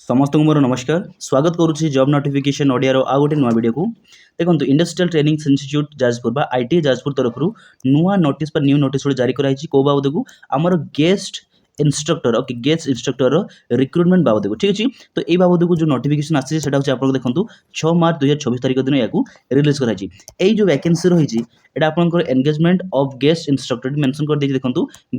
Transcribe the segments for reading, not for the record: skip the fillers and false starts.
समस्त को मोर नमस्कार स्वागत करुच्ची जॉब नोटिफिकेशन ओडियार आउ गोटे नुआ वीडियो को देखो इंडस्ट्रियल ट्रेनिंग इंस्टीट्यूट जाजपुर बा आईटी जाजपुर तरफ नुआ नोटिस पर न्यू नोटिस जारी कराई कौ बाबद को आमर guest instructor okay guest instructor recruitment बाबद को ठीक अच्छे तो ये बाबद को जो नोटिफिकेशन आसी आपको देखो 6 मार्च 2024 तारीख दिन या रिलीज कराई जो वैकेंसी रही এটা আপনার engagement of guest instructor mention করে দিয়েছি দেখুন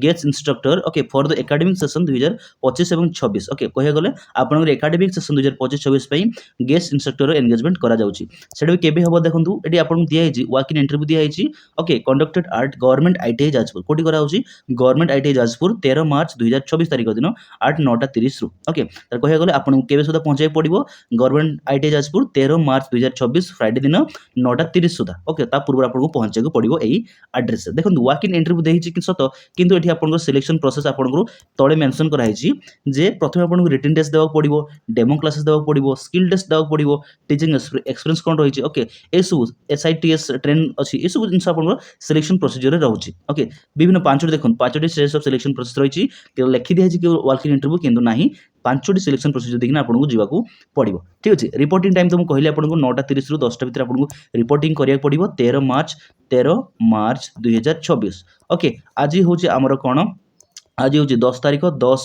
guest instructor okay for the academic session 2025 এবং 26 ওকে কহে গলে আপনার একাডেমিক সেসন 2025-26 পাই গেস্ট ইনস্ট্রক্টর এনগেজমেন্ট করা যাଉଛି সেটা কেবে হব দেখুন এটি আপনার দিয়া হয়েছি ওয়াক ইন ইন্টারভিউ দিয়া হয়েছি ওকে কন্ডক্টেড আট গভর্নমেন্ট আইটিআই যাজপুর কোটি করা হচ্ছে গভর্নমেন্ট আইটিআই যাজপুর 13 মার্চ 2024 তারিখ দিন 8:09:30 রু ওকে তার কহে গলে আপনার কেবে সুদ্ধা পৌঁছাই পড়ব government ITI Jajpur 13 March 2024 Friday দিন 9:30 সুদ্ধা ওকে তা পূর্ব আপনার পৌঁছাই पड़ो यही आड्रेस देखो वाक इन इंटरव्यू देखिए सत किंतु ये आप सिलेक्शन प्रोसेस आपको तले मेंशन कराई जे प्रथम आपको रिटन टेस्ट देवाक पड़ो डेमो क्लासेस देवाक पड़ो स्किल टेस्ट देवाक पड़ो टीचिंग एक्सपीरियंस कौन रही ओके ये सब SITS ट्रेन अच्छी ये सब जिन आप सिलेक्शन प्रोसीजर रोचे ओके विभिन्न पांचटी देखो पांचटी स्टेज ऑफ सिलेक्शन प्रोसेस रही लिखि दिखाई कि वाक इन इंटरव्यू किंतु ना पांचटी सिलेक्शन प्रोसीजर देखिए आपको जावाक पड़ो ठीक अच्छे रिपोर्टिंग टाइम तो मुझे कहली आपको 9:30 ରୁ 10ଟା भितर आपको रिपोर्टिंग करिया पड़ो 13 मार्च 2024 ओके आज हूँ आमर कौन आज हूँ 10 तारीख 10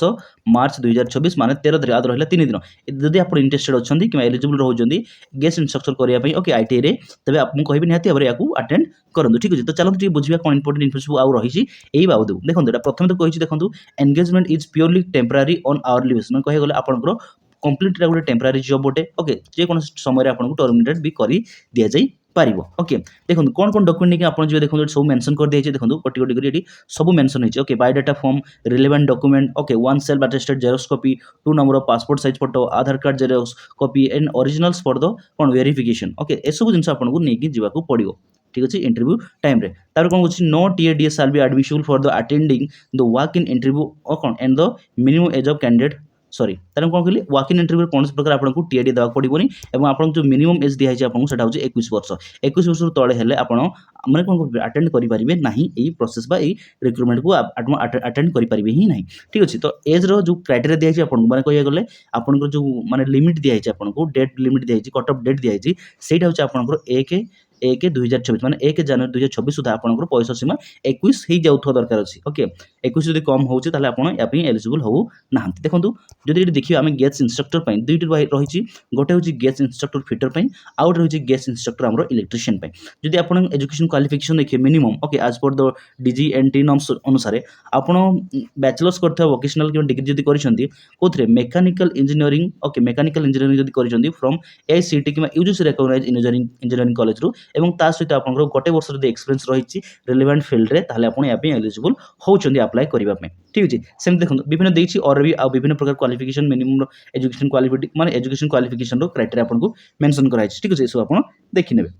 मार्च 2024 माने 13 तारीख आज रहा 3 दिन जदि आप इंटरेस्टेड अच्छा कि एलिजिबल रोचे गेस्ट इंस्ट्रक्टर करने ओके ITI रे तबे आपको कहबी निहाती भाव या अटेंड करूँ ठीक अच्छे तो चलते बुझा कौन इंपोर्टेंट इनफॉरमेशन आउ रही यही बाबद देखो प्रथम तो कही देखो engagement is purely temporary on hourly basis कहे गले आपंकर कम्प्लीट गोटे टेम्परारी जॉब गोटे ओके जेको समय आपको टर्मिनेट भी कर दि जाए पारिबो ओके देखो कौन कौन डॉक्यूमेंट नहीं आपन जो देखो सब मेंशन कर दिए देखो कोटी कोटी करी सब मेंशन होइछ okay biodata form relevant document okay 1 self attested xerox copy 2 number of passport size photo Aadhaar card xerox copy and originals for the कौन वेरिफिकेशन ओके ए सब जिंस आपन को नेकी जीवाको पड़िबो ठीक अच्छे इंटरव्यू टाइम रे तार कौन होछि नो TADS shall be admissible for the attending the work in interview और कौन and the minimum age of candidate sorry तार कौन कहली वाक इन इंटरव्यू कौन प्रकार आपको TAD देवाक पड़ोनी और आपको जो मिनिमम एज दिखाई आपको सेटा होछि 21 वर्ष 21 वर्ष तले हेले आपण माने कौन अटेंड करि परिबे नाही एई प्रोसेस बा एई रिक्रुटमेंट को अटेंड करि परिबे ही नहीं ठीक अछि तो एज रो जो क्राइटेरिया दिखाई आपको माने कहिया गले आपन जो माने लिमिट दिखाई आपको डेट लिमिट दिखाई कट ऑफ डेट दिखाई सेटा होछि आपन 1/2024 माने 1 जनवरी 2024 सुधा आपनकर पैसा सीमा 21 ही जाउथो दरकार अछि ओके 21 जदि कम होउछि ताले आपण या पे एलिजिबल हो नाहंती देखंतु जदि एटी देखिबा हम गेस्ट इंस्ट्रक्टर पई दुईटी रहिछि गोटे होछि गेस्ट इंस्ट्रक्टर फिटर पई आउट रहिछि गेस्ट इंस्ट्रक्टर हमरो इलेक्ट्रिशियन पई जदि आपण एजुकेशन क्वालिफिकेशन देखिए minimum okay age per the DGNT norms अनुसार आपण बैचलर्स करथो वोकेशनल कि डिग्री जदि करिसंती कोथरे mechanical engineering okay mechanical engineering जदि करिसंती फ्रॉम AICTE कि UGC रिकॉग्नाइज्ड इंजीनियरिंग कॉलेज रु एवं ता सहित आपनकर गोटे वर्ष जदि एक्सपीरियंस रहिछि रिलेवेंट फील्ड रे ताले आपण या पे एलिजिबल होउचंदी अप्लाई करिबा पे ठीक अछि सेम देखो विभिन्न देछि और भी आ विभिन्न प्रकार क्वालिफिकेशन मिनिमम एजुकेशन क्वालिफिकेशन माने एजुकेशन क्वालिफिकेशन रो क्राइटेरिया आपन को मेंशन कराइछि ठीक अछि सो आपण देखि नेबे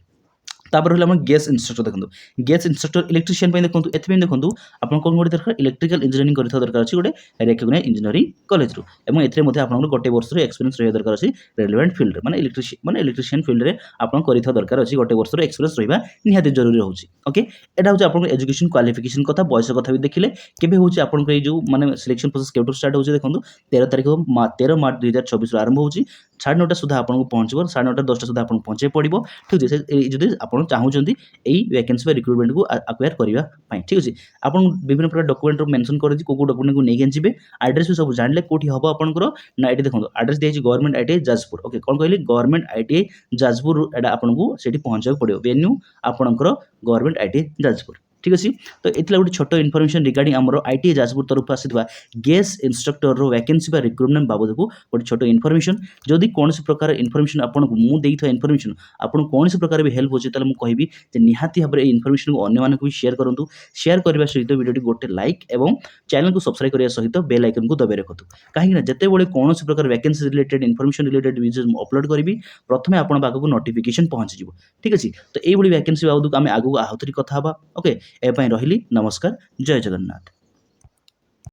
तापर हला हम गेस्ट इंस्ट्रक्टर देखो गेस्ट इंस्ट्रक्टर इलेक्ट्रिशियन पे देखो एथमे देखो आपन कोन गोटे दरकार इलेक्ट्रिकल इंजीनियरिंग करथा दरकार अछि गोटे रिकॉग्नाइज्ड इंजीनियरिंग कॉलेज रु एवं एथरे मध्ये आपन गोटे वर्ष रो एक्सपीरियंस रहिया दरकार अछि रिलेवेंट फील्ड माने इलेक्ट्रिशियन फील्ड रे आपन करिथा दरकार अछि गोटे वर्ष रो एक्सपीरियंस रहिबा निहाती जरूरी होछि ओके एटा होछि आपन एजुकेशन क्वालिफिकेशन कथा बयस कथा भी देखिले केबे होछि आपन को जो माने सिलेक्शन प्रोसेस केबे स्टार्ट होछि देखो 13 मार्च 2024 आरंभ होछि 9:30 सुधा आपन को पहुंचबो 9:30 10टा सुधा आपन पहुंचे पड़िबो ठीक छै जदि आपन चाहूचंती एई वैकेंसी बा रिक्रुटमेंट को अक्वायर करिबा पई ठीक अछि आपन विभिन्न प्रकार डॉक्यूमेंट मेंशन करछि को डॉक्यूमेंट को नेगेन जिबे एड्रेस भी सब जानले कोठी हबो आपनकर ना एटी देखो एड्रेस देछि गवर्नमेंट ITI जाजपुर ओके कोन कहली गवर्नमेंट ITI जाजपुर एडा आपन को सेठी पहुंचाय पड़ियो वेन्यू आपनकर गवर्नमेंट ITI जाजपुर ठीक अच्छे तो ये गोटे छोट इनफर्मेशन रिगार्डिंग आमर ITI जाजपुर तरफ आसीथिबा गेस्ट इंस्ट्रक्टर रो वैकेंसी बा रिक्रुटमेंट बाबद को गोटे छोट इनफर्मेशन जदि कौन प्रकार इनफर्मेशन आपन को मु देइथो इनफर्मेशन आपन कौन प्रकार भी हेल्प होचे ताले मु कहबी जे निहाती भाबरे इनफर्मेशन को अन्य मानक भी शेयर करंतु शेयर करबा सहित वीडियो गोटे लाइक एवं चैनल को सब्सक्राइब करबा सहित बेल आइकन को दबाइ रखतु काहे कि जते बेले कौन प्रकार vacancy related information related videos upload करबी प्रथमे आपन पाखक नोटिफिकेशन पहुंच जिवो ठीक अछि तो एई बडी वैकेंसी बाबद को आमे आगु आहुतरी कथा हबा ओके ए पई रहिली नमस्कार जय जगन्नाथ।